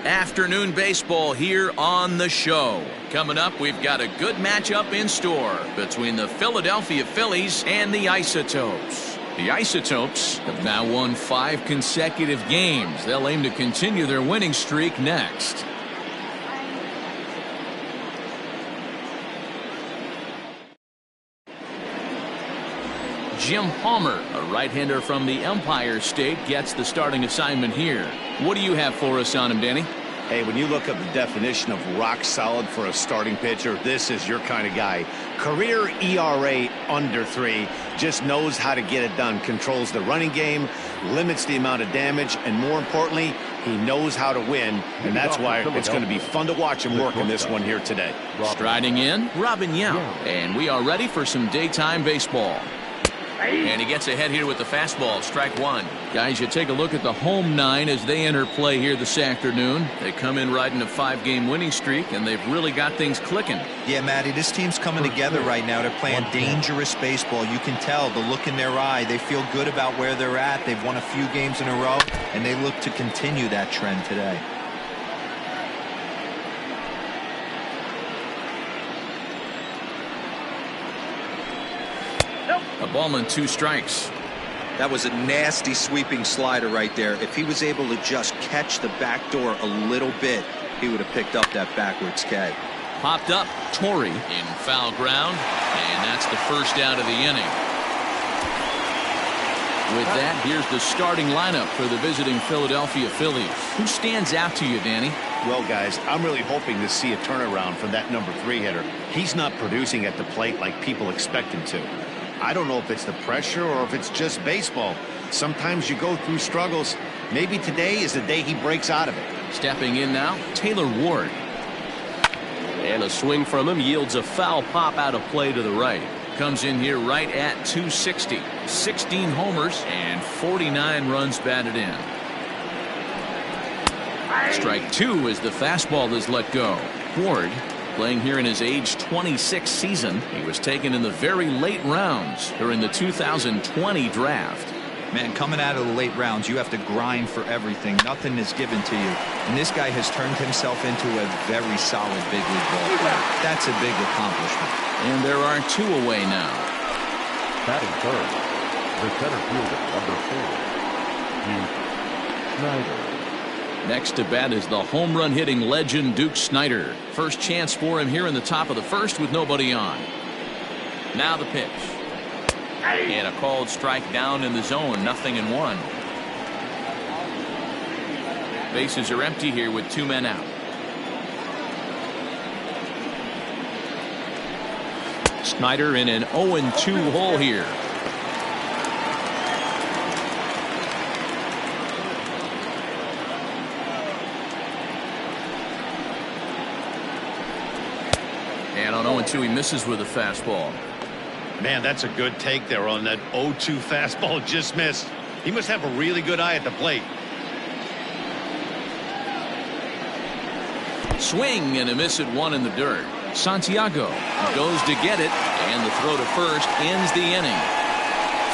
Afternoon baseball here on the show. Coming up, we've got a good matchup in store between the Philadelphia Phillies and the Isotopes. The Isotopes have now won 5 consecutive games. They'll aim to continue their winning streak next. Jim Palmer, a right-hander from the Empire State, gets the starting assignment here. What do you have for us on him, Danny? Hey, when you look up the definition of rock solid for a starting pitcher, this is your kind of guy. Career ERA under 3, just knows how to get it done, controls the running game, limits the amount of damage, and more importantly, he knows how to win, and that's why it's going to be fun to watch him work in this one here today. Striding in, Robin Yount, and we are ready for some daytime baseball. And he gets ahead here with the fastball, strike 1. Guys, you take a look at the home 9 as they enter play here this afternoon. They come in riding a 5-game winning streak, and they've really got things clicking. Yeah, Matty, this team's coming together right now. They're playing dangerous baseball. You can tell the look in their eye. They feel good about where they're at. They've won a few games in a row, and they look to continue that trend today. A ball and 2 strikes. That was a nasty sweeping slider right there. If he was able to just catch the back door a little bit, he would have picked up that backwards K. Popped up, Torrey in foul ground, and that's the first out of the inning. With that, here's the starting lineup for the visiting Philadelphia Phillies. Who stands out to you, Danny? Well, guys, I'm really hoping to see a turnaround from that number 3 hitter. He's not producing at the plate like people expect him to. I don't know if it's the pressure or if it's just baseball. Sometimes you go through struggles. Maybe today is the day he breaks out of it. Stepping in now, Taylor Ward. And a swing from him yields a foul pop out of play to the right. Comes in here right at 260. 16 homers and 49 runs batted in. Strike 2 as the fastball is let go. Ward, playing here in his age 26 season, he was taken in the very late rounds during the 2020 draft. Man, coming out of the late rounds, you have to grind for everything. Nothing is given to you. And this guy has turned himself into a very solid big league ball player. That's a big accomplishment. And there are 2 away now. Batting third, the center fielder, number 4, Duke Snyder. Next to bat is the home run hitting legend Duke Snyder. First chance for him here in the top of the first with nobody on. Now the pitch. And a called strike down in the zone, 0-1. Bases are empty here with 2 men out. Snyder in an 0-2 hole here. And on 0-2 he misses with a fastball. Man, that's a good take there on that 0-2 fastball, just missed. He must have a really good eye at the plate. Swing and a miss at 1 in the dirt. Santiago goes to get it, and the throw to first ends the inning.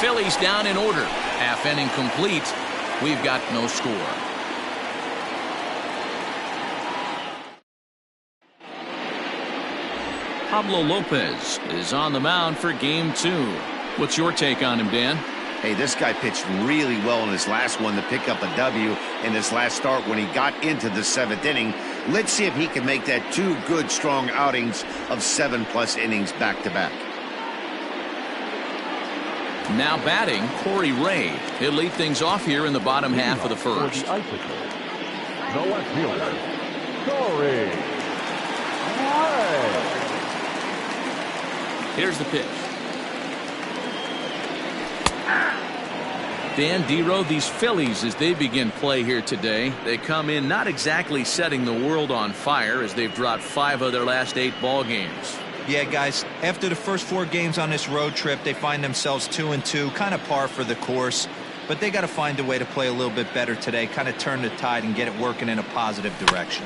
Phillies down in order. Half inning complete. We've got no score. Pablo Lopez is on the mound for game 2. What's your take on him, Dan? Hey, this guy pitched really well in his last one to pick up a W in his last start when he got into the 7th inning. Let's see if he can make that 2 good, strong outings of 7+ innings back-to-back. Now batting, Corey Ray. He'll lead things off here in the bottom half of the first. The left fielder, Corey Ray. Here's the pitch. Dan Dero, these Phillies, as they begin play here today, they come in not exactly setting the world on fire as they've dropped 5 of their last 8 ball games. Yeah, guys, after the first 4 games on this road trip, they find themselves 2-2, kind of par for the course. But they got to find a way to play a little bit better today, kind of turn the tide and get it working in a positive direction.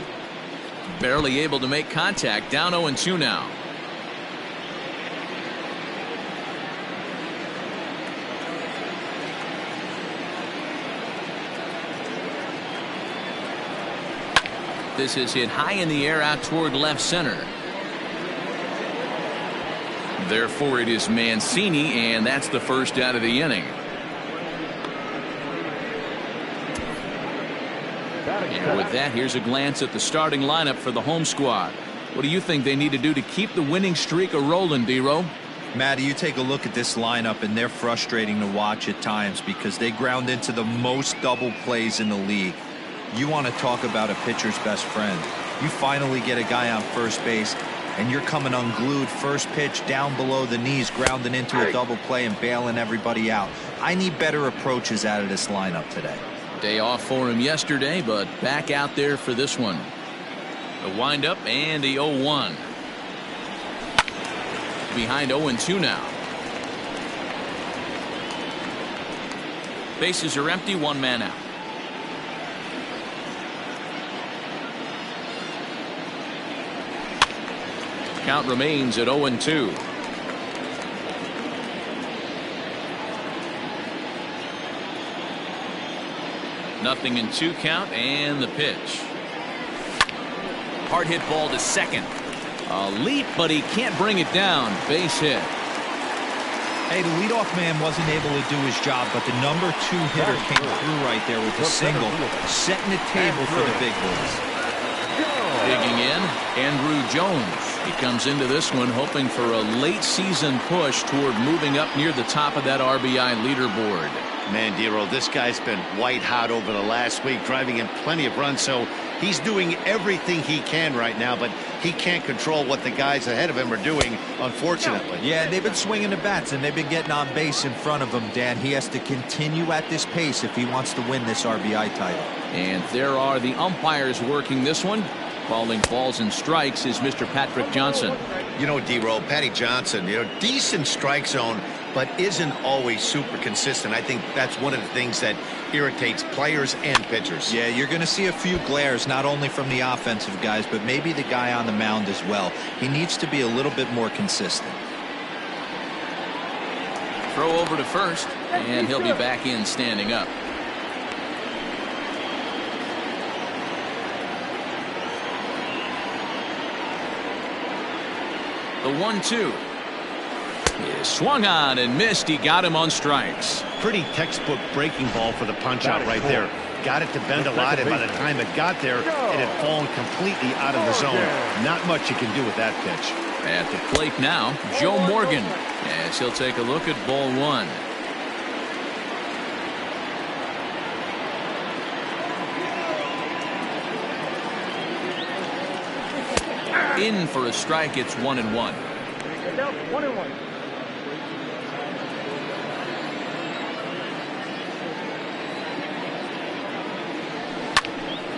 Barely able to make contact, down 0-2 now. This is hit high in the air out toward left center. Therefore, it is Mancini, and that's the first out of the inning. And with that, here's a glance at the starting lineup for the home squad. What do you think they need to do to keep the winning streak a-rolling, D-Row? Matty, you take a look at this lineup, and they're frustrating to watch at times because they ground into the most double plays in the league. You want to talk about a pitcher's best friend. You finally get a guy on first base, and you're coming unglued first pitch down below the knees, grounding into a double play and bailing everybody out. I need better approaches out of this lineup today. Day off for him yesterday, but back out there for this one. The windup and the 0-1. Behind 0-2 now. Bases are empty, one man out. Count remains at 0-2. Nothing in 2 count, and the pitch. Hard hit ball to second. A leap, but he can't bring it down. Base hit. Hey, the leadoff man wasn't able to do his job, but the number 2 hitter came through right there with a single, setting the table for the big boys. Digging in, Andrew Jones. He comes into this one hoping for a late season push toward moving up near the top of that RBI leaderboard. Man, Dero, this guy's been white hot over the last week, driving in plenty of runs, so he's doing everything he can right now, but he can't control what the guys ahead of him are doing, unfortunately. Yeah, they've been swinging the bats, and they've been getting on base in front of him, Dan. He has to continue at this pace if he wants to win this RBI title. And there are the umpires working this one. Calling balls and strikes is Mr. Patrick Johnson. You know, D-Roll, Patty Johnson, decent strike zone, but isn't always super consistent. I think that's one of the things that irritates players and pitchers. Yeah, you're going to see a few glares, not only from the offensive guys, but maybe the guy on the mound as well. He needs to be a little bit more consistent. Throw over to first, and he'll be back in standing up. The 1-2 is swung on and missed. He got him on strikes. Pretty textbook breaking ball for the punch out right there. Got it to bend a lot, and by the time it got there, it had fallen completely out of the zone. Not much you can do with that pitch. At the plate now, Joe Morgan, as he'll take a look at ball 1. In for a strike. It's 1-1. 1-1.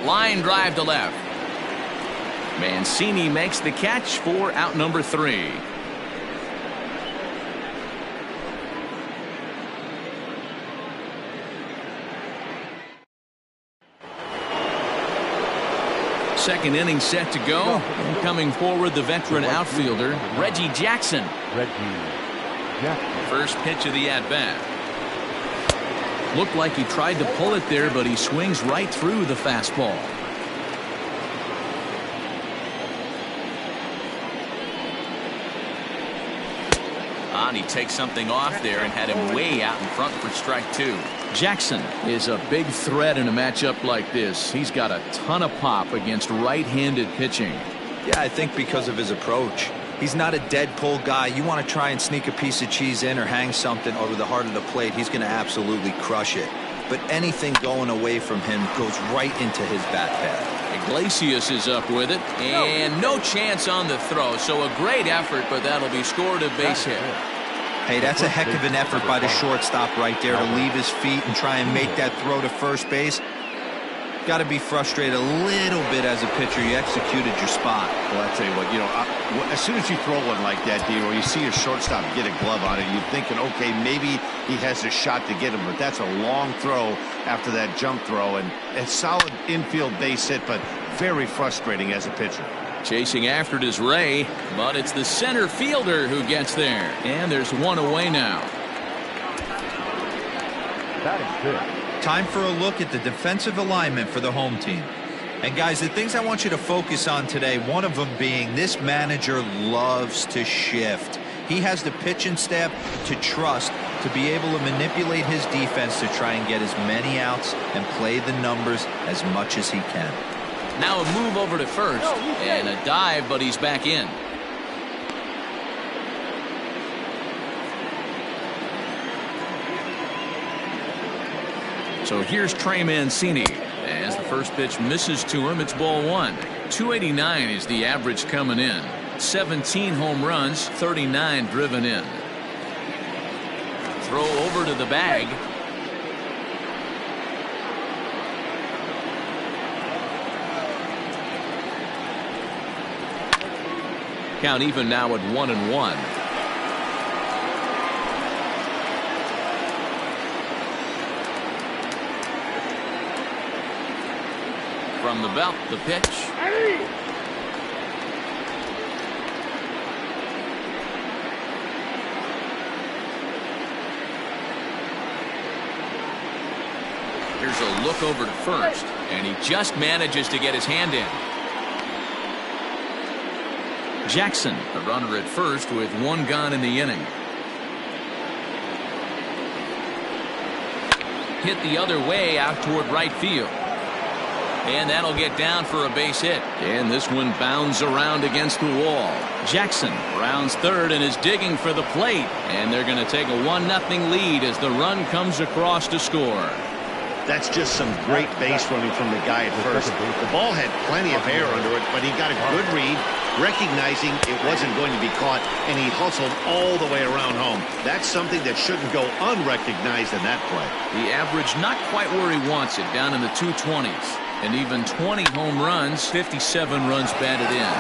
Line drive to left. Mancini makes the catch for out number 3. Second inning set to go. And coming forward, the veteran outfielder, Reggie Jackson. First pitch of the at-bat. Looked like he tried to pull it there, but he swings right through the fastball. And he takes something off there and had him way out in front for strike 2. Jackson is a big threat in a matchup like this. He's got a ton of pop against right-handed pitching. Yeah, I think because of his approach. He's not a dead pull guy. You want to try and sneak a piece of cheese in or hang something over the heart of the plate, he's going to absolutely crush it. But anything going away from him goes right into his bat path. Iglesias is up with it, and no chance on the throw. So a great effort, but that'll be scored a base hit. Hey, that's a heck of an effort by the shortstop right there to leave his feet and try and make that throw to first base. Got to be frustrated a little bit as a pitcher. You executed your spot. Well, I tell you what, as soon as you throw one like that, D-Roll, you see a shortstop get a glove on it, you're thinking, okay, maybe he has a shot to get him, but that's a long throw after that jump throw, and a solid infield base hit, but very frustrating as a pitcher. Chasing after it is Ray, but it's the center fielder who gets there, and there's one away now. Time for a look at the defensive alignment for the home team. And guys, the things I want you to focus on today, one of them being this manager loves to shift. He has the pitching staff to trust to be able to manipulate his defense to try and get as many outs and play the numbers as much as he can. Now a move over to first and a dive, but he's back in. So here's Trey Mancini. As the first pitch misses to him, it's ball one. 289 is the average coming in. 17 home runs, 39 driven in. Throw over to the bag. Count even now at 1-1. From the belt, the pitch. Here's a look over to first, and he just manages to get his hand in. Jackson, the runner at first with one gone in the inning. Hit the other way out toward right field. And that'll get down for a base hit. And this one bounds around against the wall. Jackson rounds third and is digging for the plate. And they're going to take a 1-0 lead as the run comes across to score. That's just some great base running from the guy at first. The ball had plenty of air under it, but he got a good read, recognizing it wasn't going to be caught, and he hustled all the way around home. That's something that shouldn't go unrecognized in that play. The average not quite where he wants it, down in the 220s. And even 20 home runs, 57 runs batted in.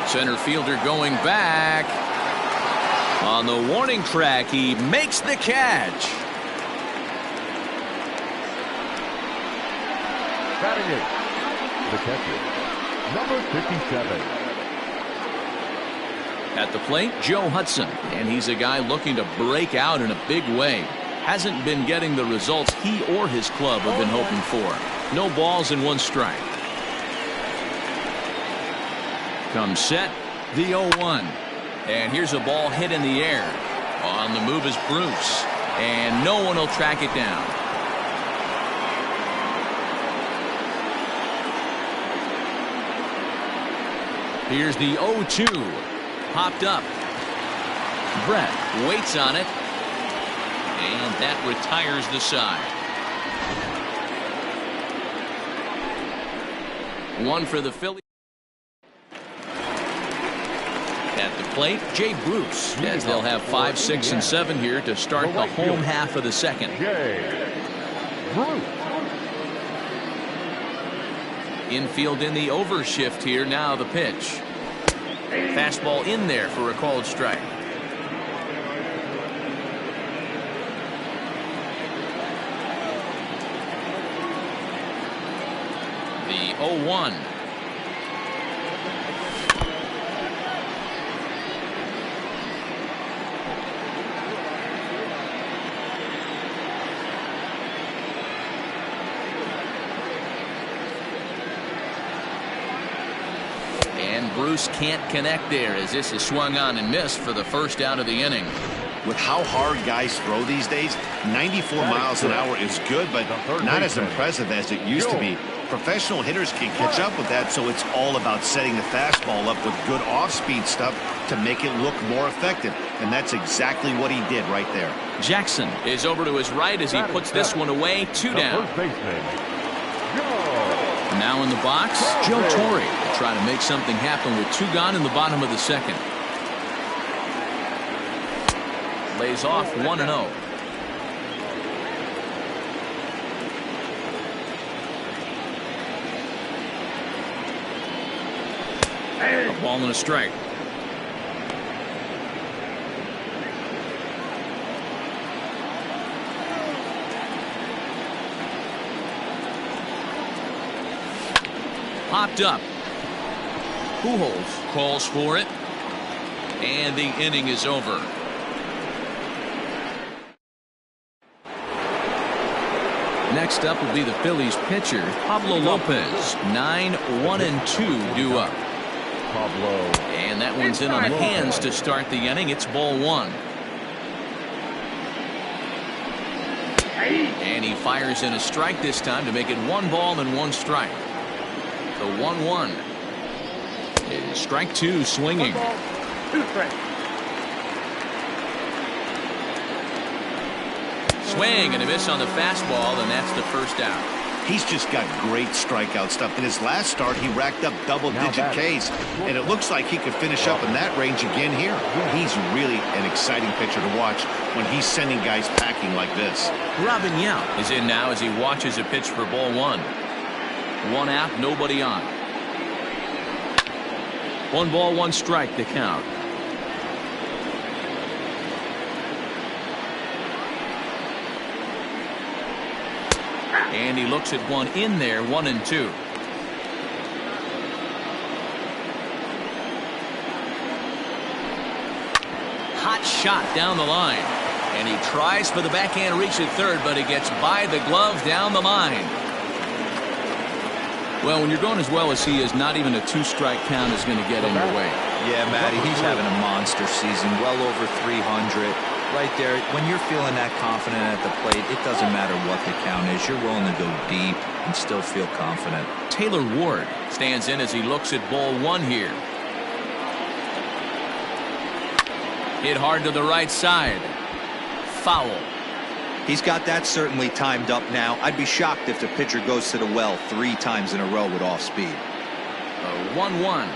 Center fielder going back. On the warning track, he makes the catch. Batting it, the catcher, number 57. At the plate, Joe Hudson, and he's a guy looking to break out in a big way. Hasn't been getting the results he or his club have been hoping for. No balls and one strike. Comes set, the 0-1. And here's a ball hit in the air. On the move is Bruce, and no one will track it down. Here's the 0-2. Popped up. Brett waits on it. And that retires the side. One for the Phillies. At the plate, Jay Bruce, as they'll have 5, 6, and 7 here to start the home half of the second. Jay Bruce. Infield in the overshift here. Now the pitch. Fastball in there for a called strike. The 0-1. Bruce can't connect there as this is swung on and missed for the first out of the inning. With how hard guys throw these days, 94 miles an hour is good, but not as impressive as it used to be. Professional hitters can catch up with that, so it's all about setting the fastball up with good off-speed stuff to make it look more effective, and that's exactly what he did right there. Jackson is over to his right as he puts this one away. 2 down. Now in the box, Joe Torre will try to make something happen with 2 gone in the bottom of the second. Lays off 1-0. A ball and a strike. Popped up. Pujols calls for it. And the inning is over. Next up will be the Phillies pitcher, Pablo Lopez. 9-1-2 due up. Pablo. And that one's in on the hands to start the inning. It's ball one. And he fires in a strike this time to make it 1 ball and 1 strike. The 1-1. Is strike 2 swinging. 1 ball, 2 strikes. Swing and a miss on the fastball, and that's the first out. He's just got great strikeout stuff. In his last start, he racked up double-digit Ks, and it looks like he could finish up in that range again here. He's really an exciting pitcher to watch when he's sending guys packing like this. Robin Yount is in now as he watches a pitch for ball 1. 1 out, nobody on. 1 ball, 1 strike to count. And he looks at one in there, 1-2. Hot shot down the line. And he tries for the backhand reach at third, but he gets by the glove down the line. Well, when you're going as well as he is, not even a 2-strike count is going to get in your way. Yeah, Matty, he's having a monster season, well over 300. Right there, when you're feeling that confident at the plate, it doesn't matter what the count is. You're willing to go deep and still feel confident. Taylor Ward stands in as he looks at ball 1 here. Hit hard to the right side. Foul. He's got that certainly timed up now. I'd be shocked if the pitcher goes to the well 3 times in a row with off speed. A 1-1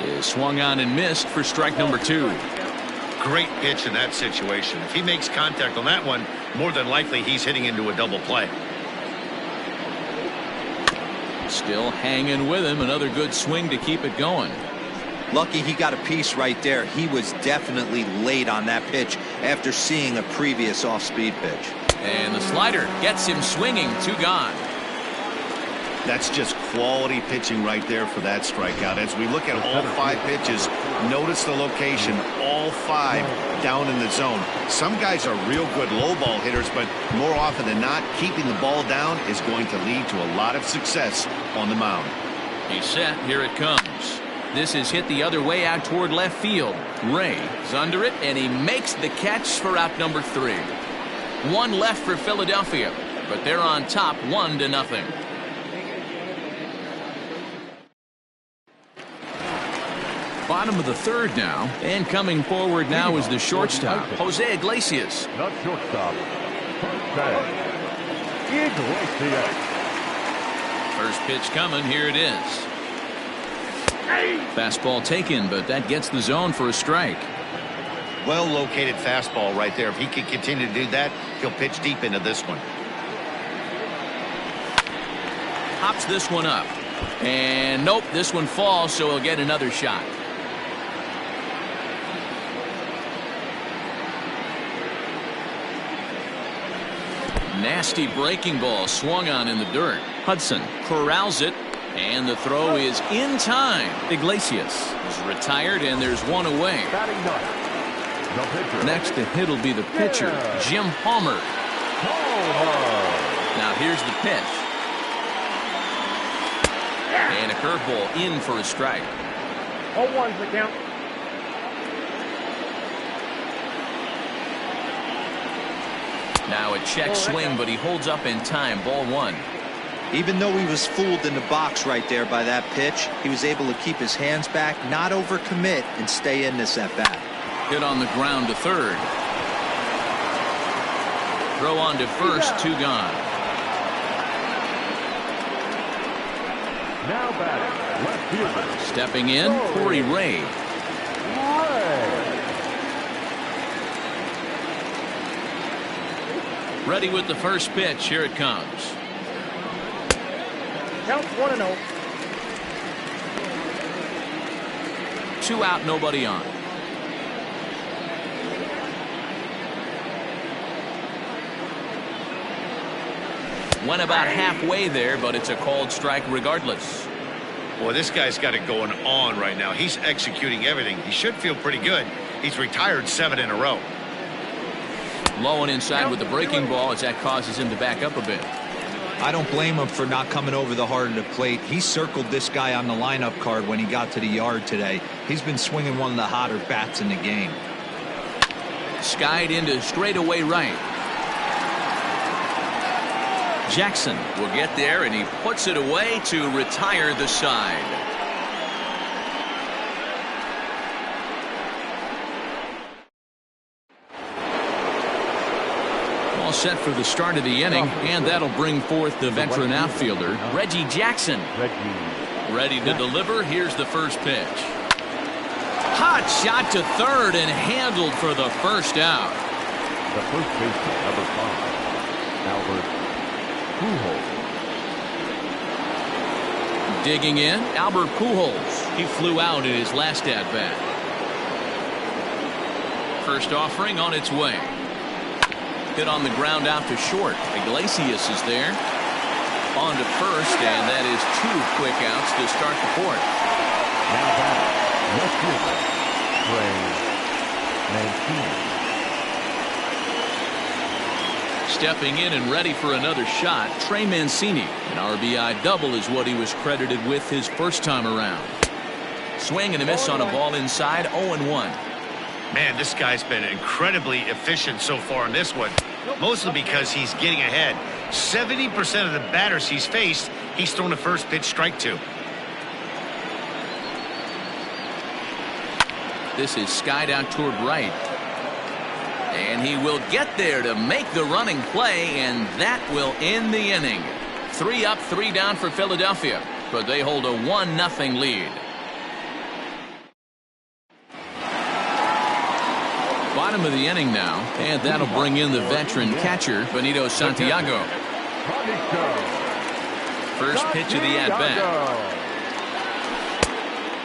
is swung on and missed for strike number 2. Great pitch in that situation. If he makes contact on that one, more than likely he's hitting into a double play. Still hanging with him. Another good swing to keep it going. Lucky he got a piece right there. He was definitely late on that pitch after seeing a previous off-speed pitch. And the slider gets him swinging. 2 gone. That's just quality pitching right there for that strikeout. As we look at all 5 pitches, notice the location, all 5 down in the zone. Some guys are real good low ball hitters, but more often than not, keeping the ball down is going to lead to a lot of success on the mound. He's set. Here it comes. This is hit the other way out toward left field. Ray is under it, and he makes the catch for out number 3. 1 left for Philadelphia, but they're on top 1-0. Bottom of the 3rd now, and coming forward now is the shortstop, Jose Iglesias. Not shortstop. Iglesias. First pitch coming. Here it is. Fastball taken, but that gets the zone for a strike. Well located fastball right there. If he can continue to do that, he'll pitch deep into this one. Hops this one up. And nope, this one falls, so he'll get another shot. Nasty breaking ball swung on in the dirt. Hudson corrals it, and the throw is in time. Iglesias is retired, and there's 1 away. Batting ninth. The pitcher. Next to hit will be the pitcher, Jim Palmer. Now here's the pitch. And a curveball in for a strike. 0-1's the count. Now a check swing, but he holds up in time. Ball 1. Even though he was fooled in the box right there by that pitch, he was able to keep his hands back, not overcommit, and stay in this at-bat. Hit on the ground to third. Throw on to first. 2 gone. Now batting. Left fielder. Stepping in, Corey Ray. Ready with the first pitch. Here it comes. Count 1-0. 2 out, nobody on. Went about halfway there, but it's a called strike regardless. Boy, this guy's got it going on right now. He's executing everything. He should feel pretty good. He's retired 7 in a row. Low and inside with the breaking ball as that causes him to back up a bit. I don't blame him for not coming over the heart of the plate. He circled this guy on the lineup card when he got to the yard today. He's been swinging one of the hotter bats in the game. Skied into straightaway right. Jackson will get there, and he puts it away to retire the side. All set for the start of the inning, and that'll bring forth the veteran outfielder, Reggie Jackson. Ready to deliver. Here's the first pitch. Hot shot to third and handled for the first out. The first baseman, number 5, Albert Pujols. Digging in, Albert Pujols. He flew out in his last at-bat. First offering on its way. Hit on the ground out to short. Iglesias is there. On to first, and that is 2 quick outs to start the fourth. Now back, left fielder, Trey Mancini. Stepping in and ready for another shot, Trey Mancini. An RBI double is what he was credited with his first time around. Swing and a miss on a ball inside, 0-1. Man, this guy's been incredibly efficient so far in this one, mostly because he's getting ahead. 70% of the batters he's faced, he's thrown a first pitch strike to. This is skied out toward right. And he will get there to make the running play, and that will end the inning. 3 up, 3 down for Philadelphia, but they hold a 1-0 lead. Bottom of the inning now, and that'll bring in the veteran catcher, Benito Santiago. First pitch of the at-bat.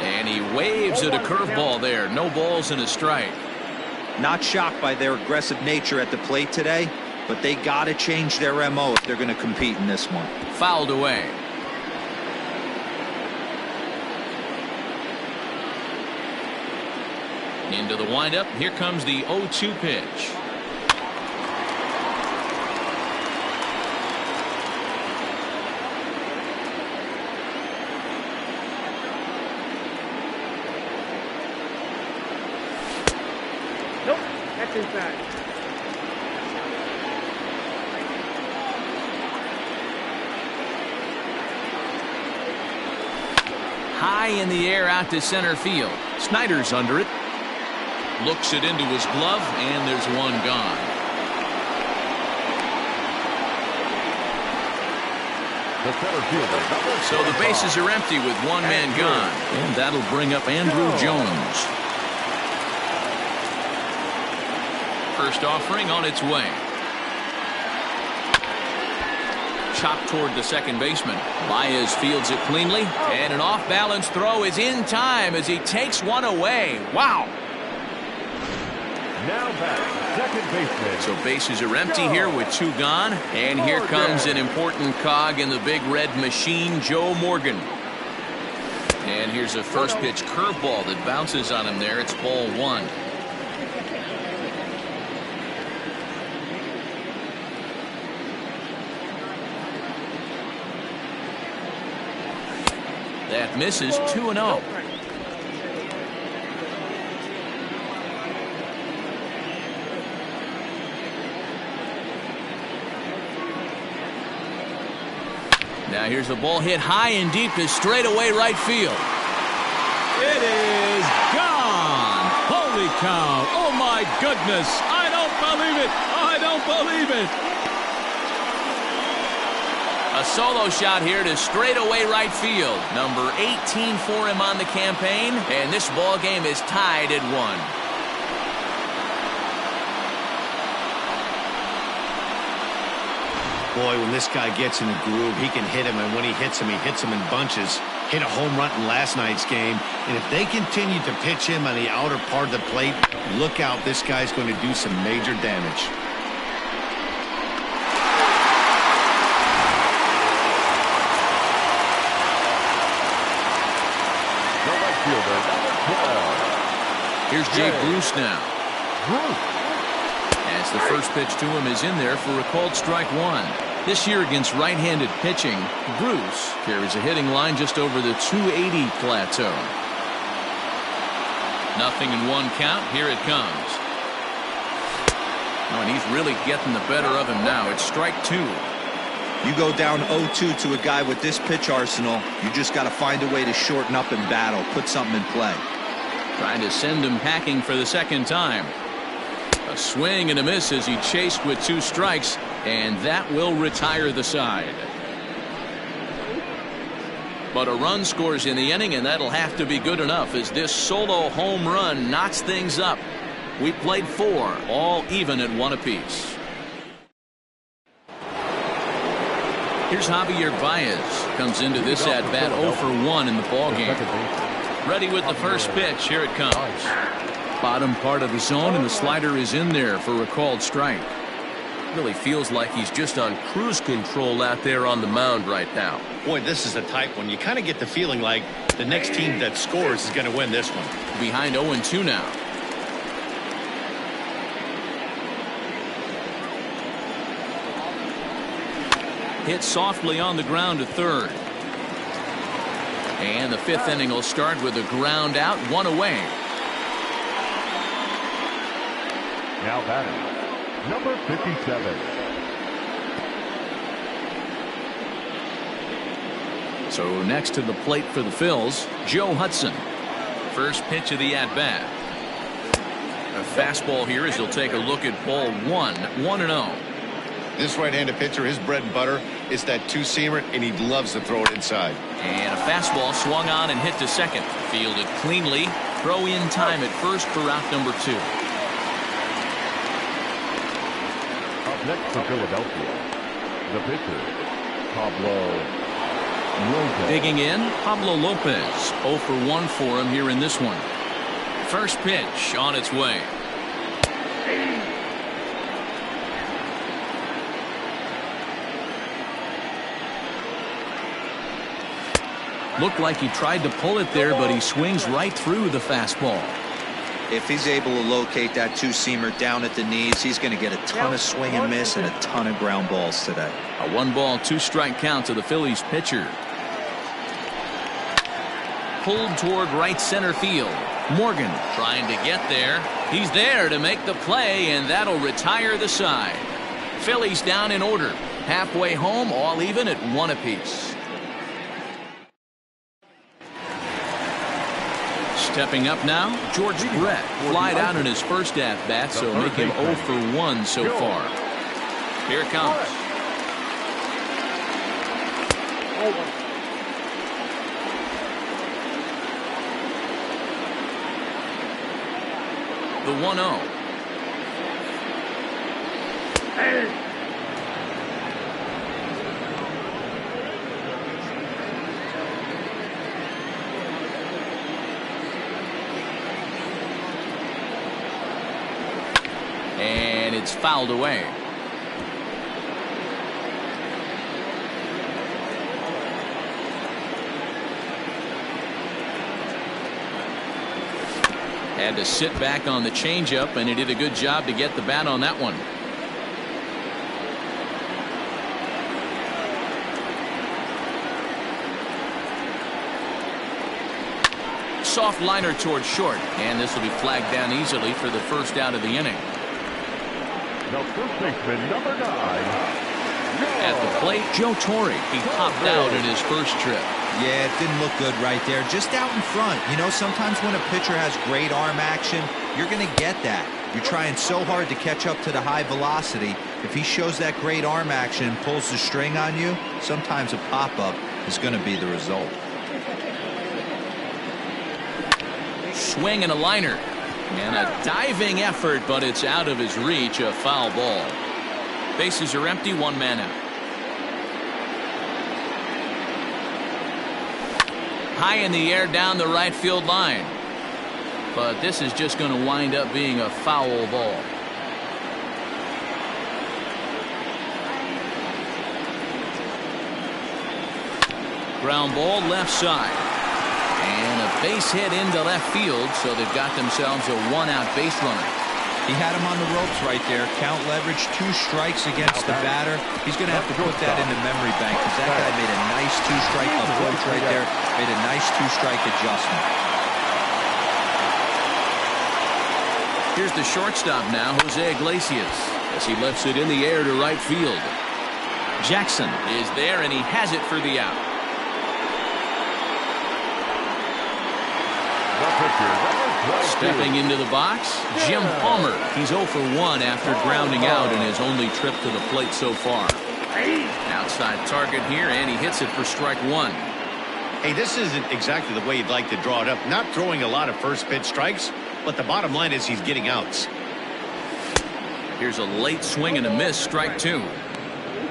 And he waves at a curveball there. No balls and a strike. Not shocked by their aggressive nature at the plate today, but they got to change their MO if they're going to compete in this one. Fouled away. Into the windup. Here comes the 0-2 pitch. Nope, that's inside. High in the air out to center field. Snyder's under it. Looks it into his glove, and there's one gone. The center fielder, So the bases are empty with one man gone, and that'll bring up Andrew Jones. First offering on its way. Chopped toward the second baseman. Baez fields it cleanly, and an off-balance throw is in time as he takes one away. Wow! now back, second baseman. So bases are empty here with 2 gone, and here comes an important cog in the big red machine, Joe Morgan. And here's a first pitch curveball that bounces on him there. It's ball 1. That misses. 2-0. Now here's a ball hit high and deep to straightaway right field. It is gone. Holy cow. Oh my goodness. I don't believe it. I don't believe it. A solo shot here to straightaway right field. Number 18 for him on the campaign, and this ball game is tied at 1. Boy, when this guy gets in the groove, he can hit him, and when he hits him in bunches. Hit a home run in last night's game, and if they continue to pitch him on the outer part of the plate, look out, this guy's going to do some major damage. The right fielder, number 12. Here's Jay Bruce now. As the first pitch to him is in there for a called strike 1. This year against right-handed pitching, Bruce carries a hitting line just over the 280 plateau. Nothing in one count. Here it comes. Oh, and he's really getting the better of him now. It's strike two. You go down 0-2 to a guy with this pitch arsenal, you just got to find a way to shorten up and battle, put something in play. Trying to send him packing for the second time. A swing and a miss as he chased with 2 strikes, and that will retire the side. But a run scores in the inning, and that'll have to be good enough as this solo home run knocks things up. We played 4, all even at 1 apiece. Here's Javier Baez. Comes into this at-bat 0 for 1 in the ballgame. Ready with the first pitch. Here it comes. Bottom part of the zone, and the slider is in there for a called strike. Really feels like he's just on cruise control out there on the mound right now. Boy, this is the type one you kind of get the feeling like the next team that scores is going to win this one. Behind 0-2 now. Hit softly on the ground to third. And the 5th inning will start with a ground out, 1 away. Now batting, number 57. So next to the plate for the Phils, Joe Hudson. First pitch of the at-bat. A fastball here as he'll take a look at ball 1, 1-0. This right-handed pitcher, his bread and butter is that 2-seamer, and he loves to throw it inside. And a fastball swung on and hit to second. Fielded cleanly. Throw in time at first for out number 2. Up next for Philadelphia, the pitcher, Pablo Lopez. Digging in, Pablo Lopez. 0 for 1 for him here in this one. First pitch on its way. Looked like he tried to pull it there, but he swings right through the fastball. If he's able to locate that 2-seamer down at the knees, he's going to get a ton of swing and miss and a ton of ground balls today. A 1-ball, 2-strike count to the Phillies pitcher. Pulled toward right center field. Morgan trying to get there. He's there to make the play, and that'll retire the side. Phillies down in order. Halfway home, all even at 1 apiece. Stepping up now, George Brett flied out in his first at-bat, so make him 0 for 1 so far. Here it comes. The 1-0. And it's fouled away. Had to sit back on the changeup, and he did a good job to get the bat on that one. Soft liner towards short, and this will be flagged down easily for the first out of the inning. The first baseman, number 9. At the plate, Joe Torre. He popped out in his first trip. Yeah, it didn't look good right there. Just out in front. You know, sometimes when a pitcher has great arm action, you're going to get that. You're trying so hard to catch up to the high velocity. If he shows that great arm action and pulls the string on you, sometimes a pop-up is going to be the result. Swing and a liner. And a diving effort, but it's out of his reach. A foul ball. Bases are empty, 1 man out. High in the air down the right field line. But this is just going to wind up being a foul ball. Ground ball left side. And a base hit into left field, so they've got themselves a 1-out base runner. He had him on the ropes right there. Count leverage, 2 strikes against the batter. He's going to have to put that in the memory bank because that guy made a nice 2-strike approach right there. Made a nice 2-strike adjustment. Here's the shortstop now, Jose Iglesias, as he lifts it in the air to right field. Jackson is there, and he has it for the out. Stepping into the box, Jim Palmer. He's 0 for 1 after grounding out in his only trip to the plate so far. Outside target here, and he hits it for strike 1. Hey, this isn't exactly the way you'd like to draw it up. Not throwing a lot of first pitch strikes, but the bottom line is he's getting outs. Here's a late swing and a miss, strike 2.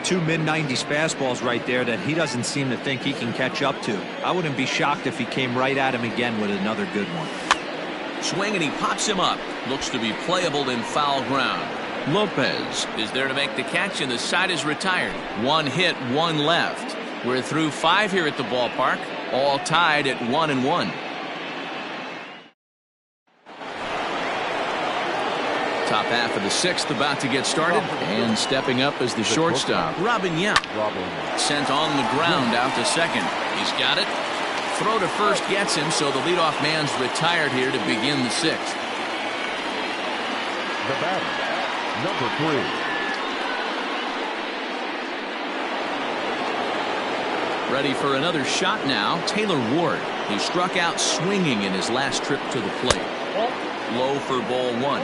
2 mid-90s fastballs right there that he doesn't seem to think he can catch up to. I wouldn't be shocked if he came right at him again with another good one. Swing, and he pops him up. Looks to be playable in foul ground. Lopez is there to make the catch, and the side is retired. 1 hit, 1 left. We're through 5 here at the ballpark, all tied at 1-1. Top half of the 6th about to get started, and stepping up as the shortstop, Robin Yemp. Sent on the ground out to second. He's got it. Throw to first gets him, so the leadoff man's retired here to begin the 6th. The batter, number 3. Ready for another shot now, Taylor Ward. He struck out swinging in his last trip to the plate. Low for ball 1.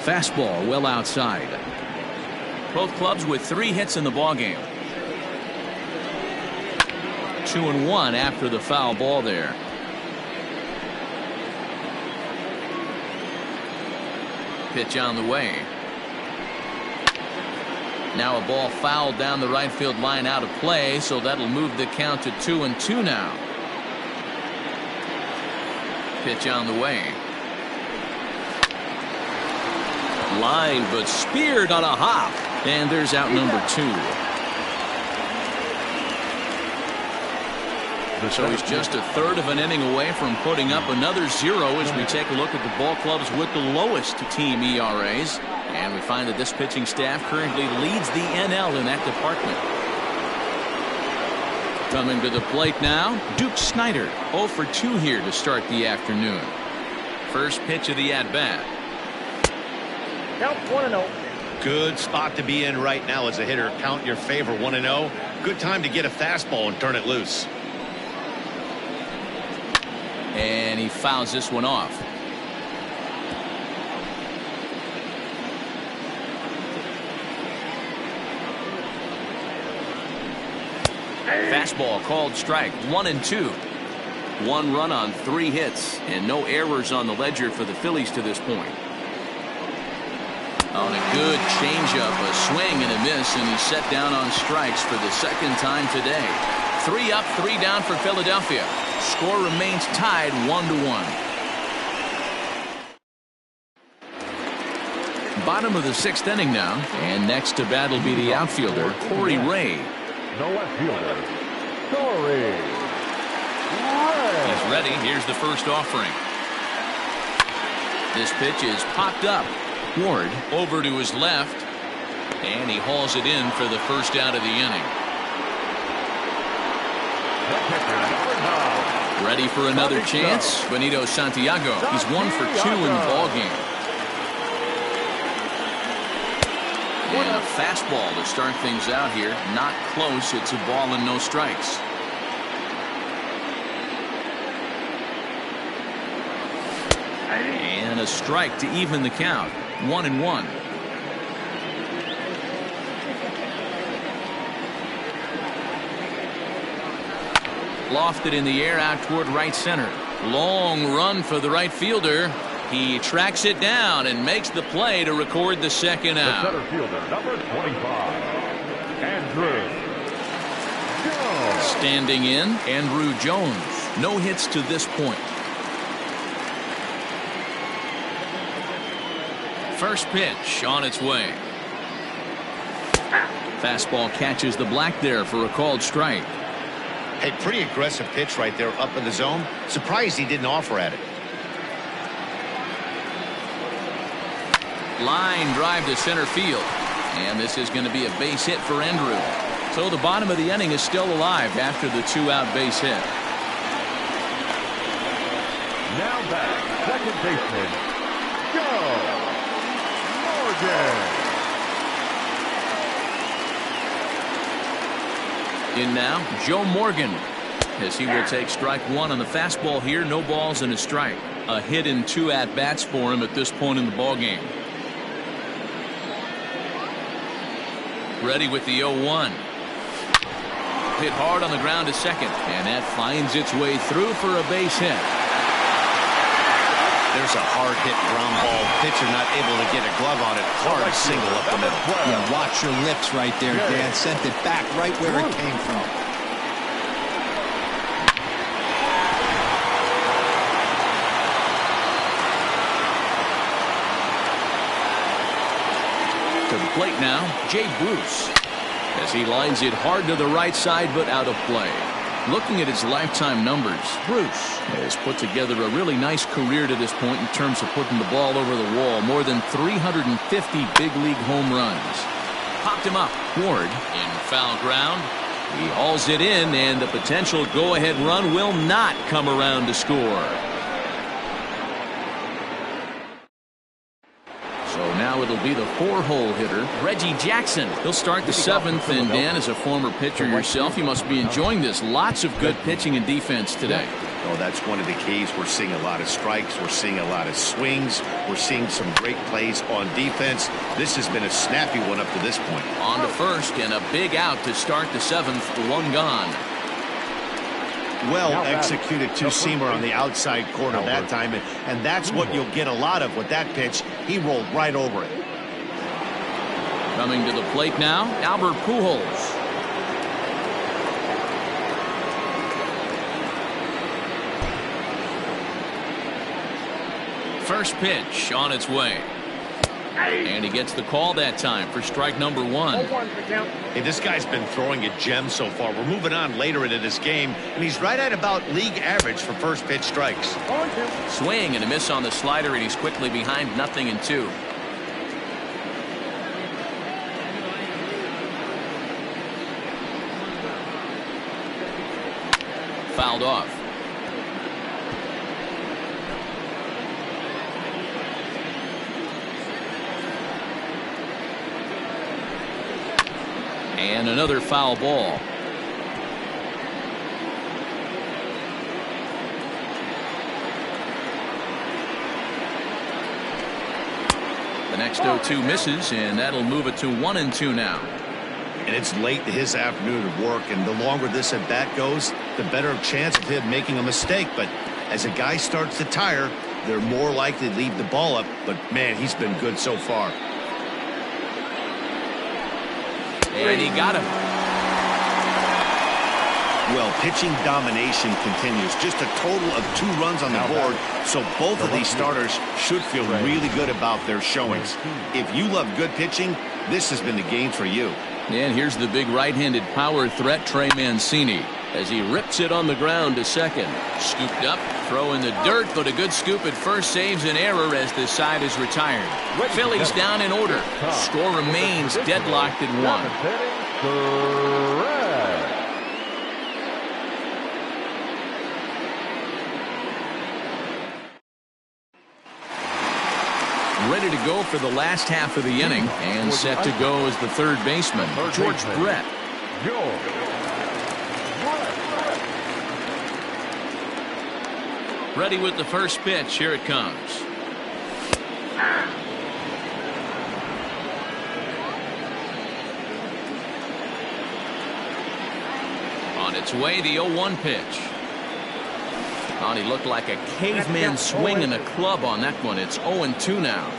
Fastball well outside. Both clubs with 3 hits in the ballgame. 2-1 after the foul ball there. Pitch on the way. Now a ball fouled down the right field line out of play, so that'll move the count to 2-2 now. Pitch on the way. Line, but speared on a hop. And there's out number 2. So he's just a third of an inning away from putting up another 0 as we take a look at the ball clubs with the lowest team ERAs. And we find that this pitching staff currently leads the NL in that department. Coming to the plate now, Duke Snider, 0 for 2 here to start the afternoon. First pitch of the at-bat. Count 1-0. Good spot to be in right now as a hitter. Count your favor, 1-0. Good time to get a fastball and turn it loose. And he fouls this one off. Fastball called strike. 1-2. 1 run on 3 hits and no errors on the ledger for the Phillies to this point. On a good changeup, a swing and a miss, and he's set down on strikes for the 2nd time today. 3 up, 3 down for Philadelphia. Score remains tied 1-1. Bottom of the 6th inning now, and next to bat will be the outfielder, Corey Ray. The left fielder, Corey Ray. He's ready. Here's the first offering. This pitch is popped up. Ward over to his left, and he hauls it in for the first out of the inning. Ready for another chance? Benito Santiago. He's 1 for 2 in the ballgame. And a fastball to start things out here. Not close. It's a ball and no strikes. And a strike to even the count. 1-1. Lofted in the air out toward right center. Long run for the right fielder. He tracks it down and makes the play to record the 2nd out. The center fielder, number 25, Andrew Jones. Standing in, Andrew Jones. No hits to this point. First pitch on its way. Fastball catches the black there for a called strike. Hey, pretty aggressive pitch right there up in the zone. Surprised he didn't offer at it. Line drive to center field. And this is going to be a base hit for Andrew. So the bottom of the inning is still alive after the 2-out base hit. Now back, second baseman, Joe Morgan. In now, Joe Morgan, as he will take strike one on the fastball here. No balls and a strike. A hit in 2 at-bats for him at this point in the ballgame. Ready with the 0-1. Hit hard on the ground to second, and that finds its way through for a base hit. There's a hard hit ground ball. Pitcher not able to get a glove on it. Hard single up the middle. Yeah, watch your lips right there, Dan. Sent it back right where it came from. To the plate now, Jay Bruce, as he lines it hard to the right side but out of play. Looking at his lifetime numbers, Bruce has put together a really nice career to this point in terms of putting the ball over the wall. More than 350 big league home runs. Popped him up. Ward in foul ground. He hauls it in, and the potential go-ahead run will not come around to score. So now it'll be the 4-hole hitter, Reggie Jackson. He'll start the 7th, and Dan, as a former pitcher yourself, you must be enjoying this. Lots of good pitching and defense today. Oh, that's one of the keys. We're seeing a lot of strikes. We're seeing a lot of swings. We're seeing some great plays on defense. This has been a snappy one up to this point. On to first, and a big out to start the 7th. 1 gone. Well executed two-seamer on the outside corner that time, and that's what you'll get a lot of with that pitch. He rolled right over it. Coming to the plate now, Albert Pujols. First pitch on its way. And he gets the call that time for strike number 1. Hey, this guy's been throwing a gem so far. We're moving on later into this game, and he's right at about league average for first pitch strikes. Swing and a miss on the slider, and he's quickly behind 0-2. Fouled off. And another foul ball. The next 0-2 misses, and that'll move it to 1-2 now. And it's late in his afternoon of work, and the longer this at bat goes, the better chance of him making a mistake. But as a guy starts to tire, they're more likely to leave the ball up. But man, he's been good so far. And he got him. Well, pitching domination continues. Just a total of 2 runs on the board, so both of these starters should feel really good about their showings. If you love good pitching, this has been the game for you. And here's the big right-handed power threat, Trey Mancini, as he rips it on the ground to second. Scooped up, throw in the dirt, but a good scoop at first saves an error as the side is retired. Phillies down in order. Score remains deadlocked at 1. Ready to go for the last half of the inning, and set to go as the third baseman, George Brett. Ready with the first pitch. Here it comes. On its way, the 0-1 pitch. Oh, he looked like a caveman swinging a club on that one. It's 0-2 now.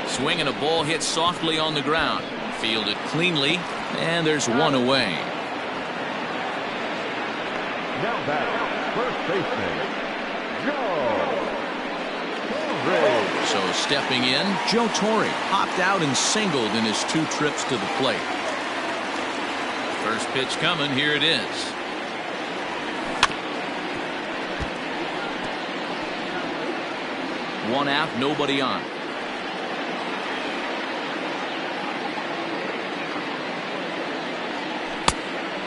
Swing and a ball hit softly on the ground. Fielded cleanly, and there's 1 away. Now back, first baseman, Joe So stepping in, Joe Torre hopped out and singled in his 2 trips to the plate. First pitch coming. Here it is. One out, nobody on.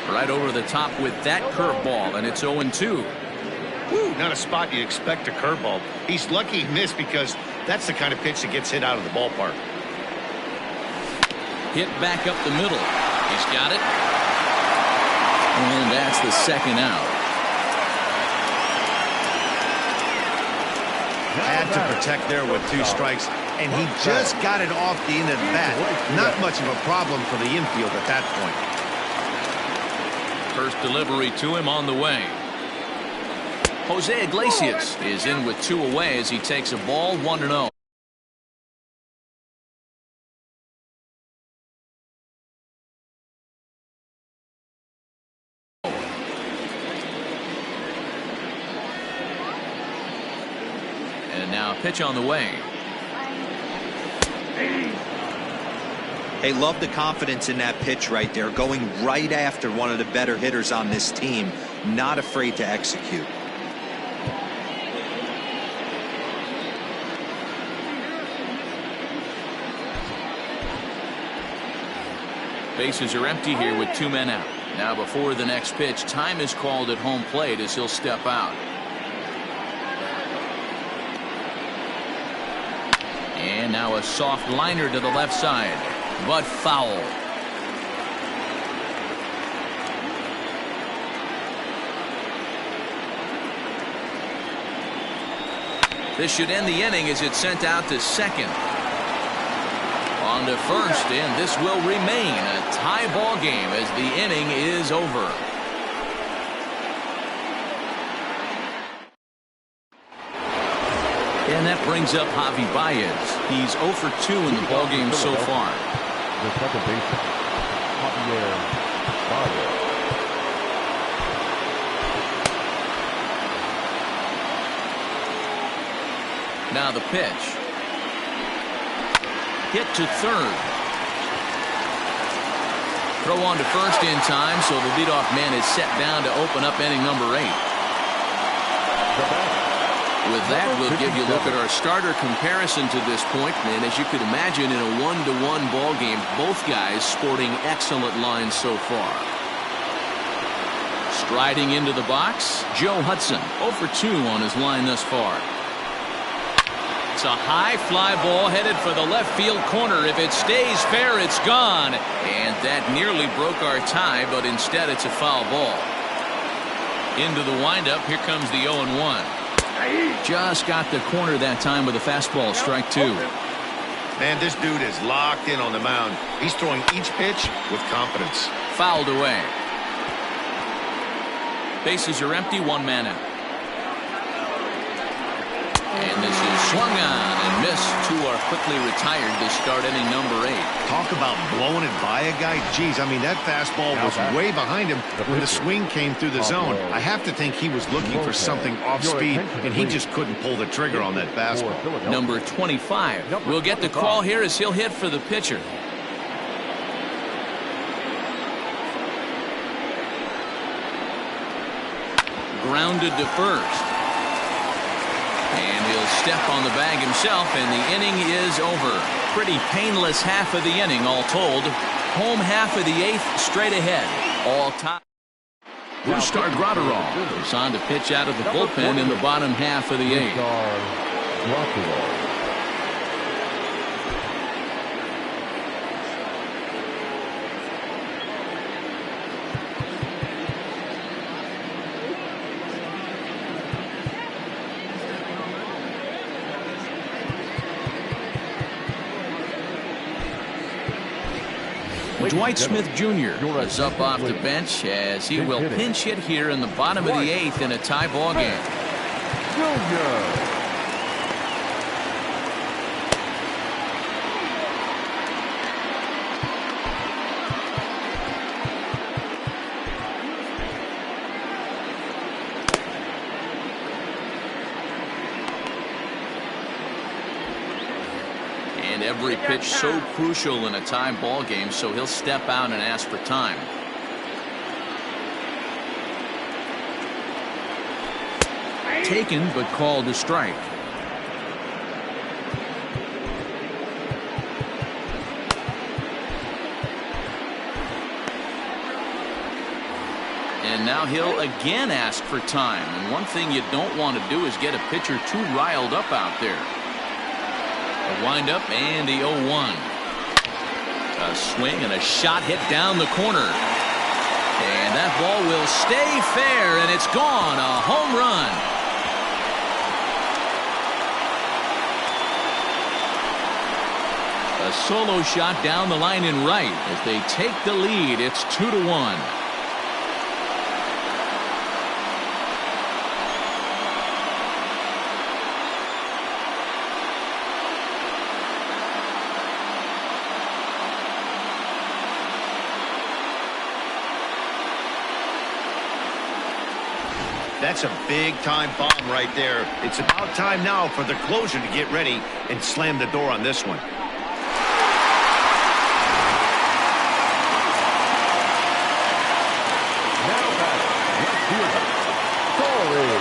Right over the top with that curveball, and it's 0-2. Woo, not a spot you'd expect a curveball. He's lucky he missed because that's the kind of pitch that gets hit out of the ballpark. Hit back up the middle. He's got it. And that's the second out. Had to protect there with 2 strikes, and he just got it off the end of the bat. Not much of a problem for the infield at that point. First delivery to him on the way. Jose Iglesias is in with 2 away as he takes a ball 1-0. And now a pitch on the way. Hey, love the confidence in that pitch right there, going right after one of the better hitters on this team, not afraid to execute. Bases are empty here with 2 men out. Now before the next pitch, time is called at home plate as he'll step out. And now a soft liner to the left side, but foul. This should end the inning as it's sent out to second. On to first, and this will remain a tie ball game as the inning is over. And that brings up Javi Baez. He's 0 for 2 in the ball game so far. The second baseman, Javier Baez. Now the pitch. Hit to third. Throw on to first in time, so the leadoff man is set down to open up inning number 8. With that, we'll give you a look at our starter comparison to this point. And as you could imagine, in a 1-1 ball game, both guys sporting excellent lines so far. Striding into the box, Joe Hudson, 0 for 2 on his line thus far. It's a high fly ball headed for the left field corner. If it stays fair, it's gone. And that nearly broke our tie, but instead it's a foul ball. Into the windup, here comes the 0-1. Just got the corner that time with a fastball, strike 2. Man, this dude is locked in on the mound. He's throwing each pitch with confidence. Fouled away. Bases are empty, 1 man out. And this is swung on and missed. 2 are quickly retired to start inning number 8. Talk about blowing it by a guy. Geez, I mean, that fastball was way behind him when the swing came through the zone. I have to think he was looking for something off speed, and he just couldn't pull the trigger on that fastball. Number 25 will get the call here as he'll hit for the pitcher. Grounded to first. And he'll step on the bag himself, and the inning is over. Pretty painless half of the inning, all told. Home half of the 8th straight ahead. All time. Brustar Graterol is on to pitch out of the bullpen in the bottom half of the 8th. Dwight Smith Jr. is up off the bench as he will pinch hit here in the bottom of the 8th in a tie ball game. Every pitch so crucial in a tie ball game, so he'll step out and ask for time. Taken but called to strike. And now he'll again ask for time. And one thing you don't want to do is get a pitcher too riled up out there. A windup and the 0-1. A swing and a shot hit down the corner. And that ball will stay fair, and it's gone. A home run. A solo shot down the line in right. As they take the lead, it's 2-1. That's a big-time bomb right there. It's about time now for the closer to get ready and slam the door on this one.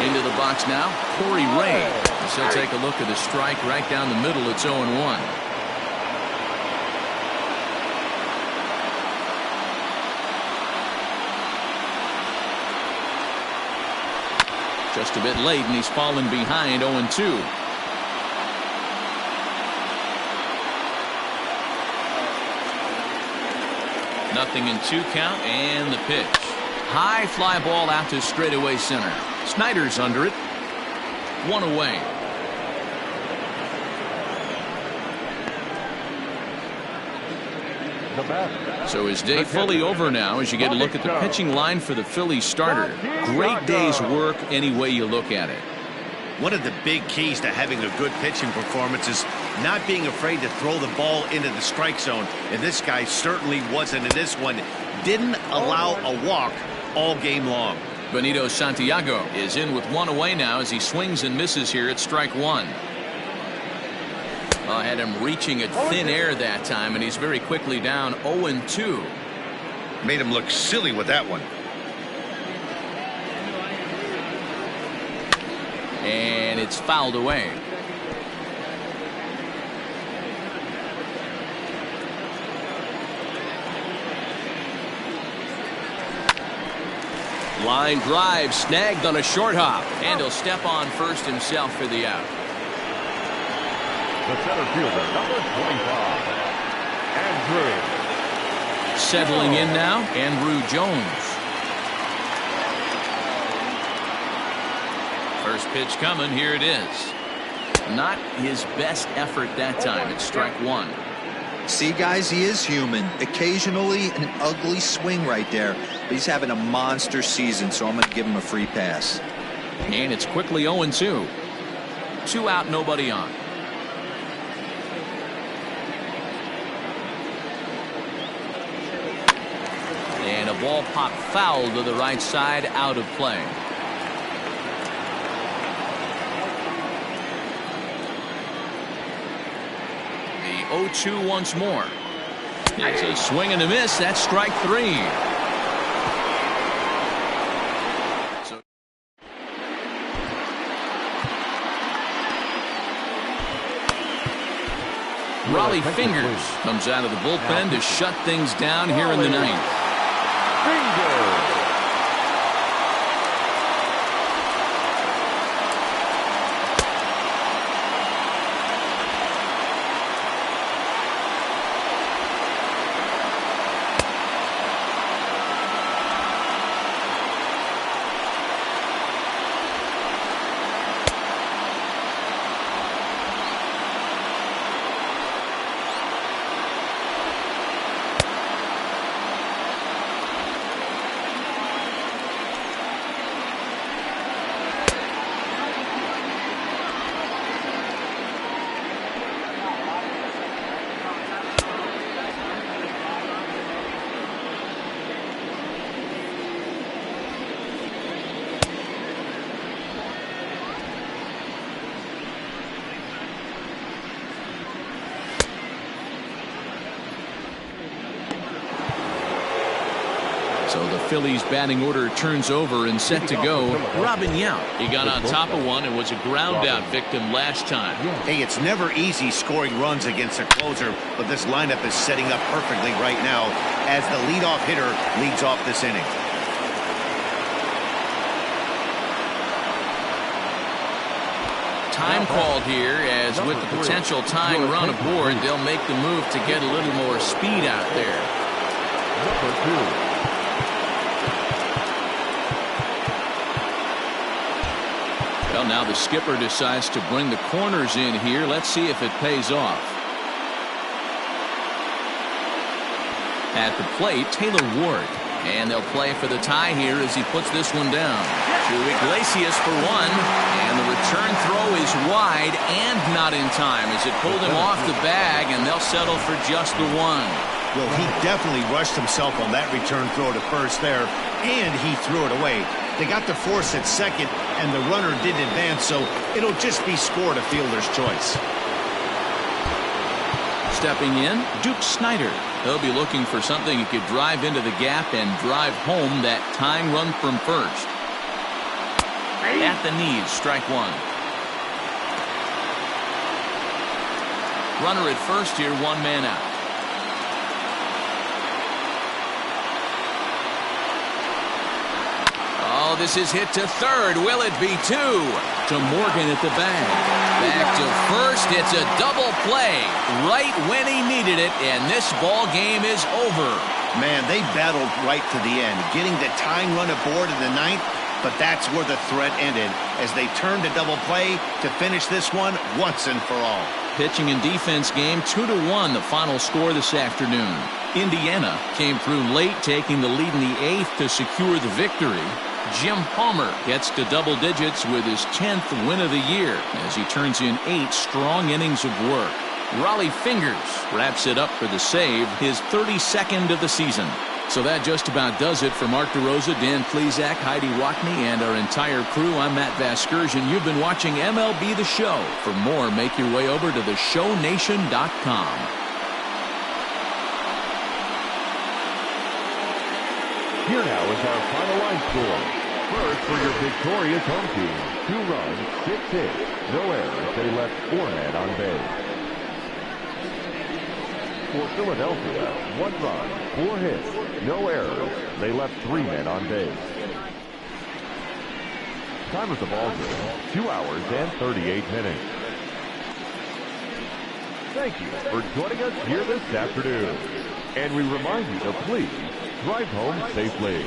Into the box now, Corey Ray. As he'll take a look at the strike right down the middle. It's 0-1. Just a bit late, and he's fallen behind 0-2. Nothing in 2 count, and the pitch. High fly ball out to straightaway center. Snyder's under it. 1 away. So his day fully over now as you get a look at the pitching line for the Phillies starter. Great day's work any way you look at it. One of the big keys to having a good pitching performance is not being afraid to throw the ball into the strike zone. And this guy certainly wasn't in this one. Didn't allow a walk all game long. Benito Santiago is in with 1 away now as he swings and misses here at strike 1. I had him reaching at thin air that time, and he's very quickly down 0-2. Made him look silly with that one. And it's fouled away. Line drive snagged on a short hop, and he'll step on first himself for the out. The center fielder, number 25, Andrew. Settling in now, Andrew Jones. First pitch coming, here it is. Not his best effort that time. It's strike 1. See, guys, he is human. Occasionally an ugly swing right there, but he's having a monster season, so I'm going to give him a free pass. And it's quickly 0-2. 2 out, nobody on. And a ball popped foul to the right side, out of play. The 0-2 once more. It's a swing and a miss. That's strike 3. So Raleigh Fingers comes out of the bullpen to shut things down here in the 9th. So the Phillies batting order turns over and set to go. Robin Yount. He got on top of one and was a ground out victim last time. Hey, it's never easy scoring runs against a closer, but this lineup is setting up perfectly right now as the leadoff hitter leads off this inning. Time called here, as with the potential tying run aboard, they'll make the move to get a little more speed out there. Number 2. Well, now the skipper decides to bring the corners in here. Let's see if it pays off. At the plate, Taylor Ward. And they'll play for the tie here as he puts this one down. To Iglesias for one. And the return throw is wide and not in time as it pulled him off the bag, and they'll settle for just the one. Well, he definitely rushed himself on that return throw to first there, and he threw it away. They got the force at second, and the runner didn't advance, so it'll just be scored a fielder's choice. Stepping in, Duke Snider. He'll be looking for something he could drive into the gap and drive home that tying run from first. At the knees, strike one. Runner at first here, one man out. Oh, this is hit to third. Will it be two? To Morgan at the bag. Back to first. It's a double play right when he needed it, and this ball game is over. Man, they battled right to the end, getting the tying run aboard in the ninth, but that's where the threat ended as they turned a double play to finish this one once and for all. Pitching and defense game 2-1, the final score this afternoon. Indiana came through late, taking the lead in the eighth to secure the victory. Jim Palmer gets to double digits with his 10th win of the year as he turns in 8 strong innings of work. Raleigh Fingers wraps it up for the save, his 32nd of the season. So that just about does it for Mark DeRosa, Dan Plesac, Heidi Wackney, and our entire crew. I'm Matt Vasgersian. You've been watching MLB The Show. For more, make your way over to theshownation.com. Here now is our final line score. First for your victorious home team. 2 runs, 6 hits, no errors. They left 4 men on base. For Philadelphia, 1 run, 4 hits, no errors. They left 3 men on base. Time of the ball game, 2 hours and 38 minutes. Thank you for joining us here this afternoon. And we remind you to please drive home safely.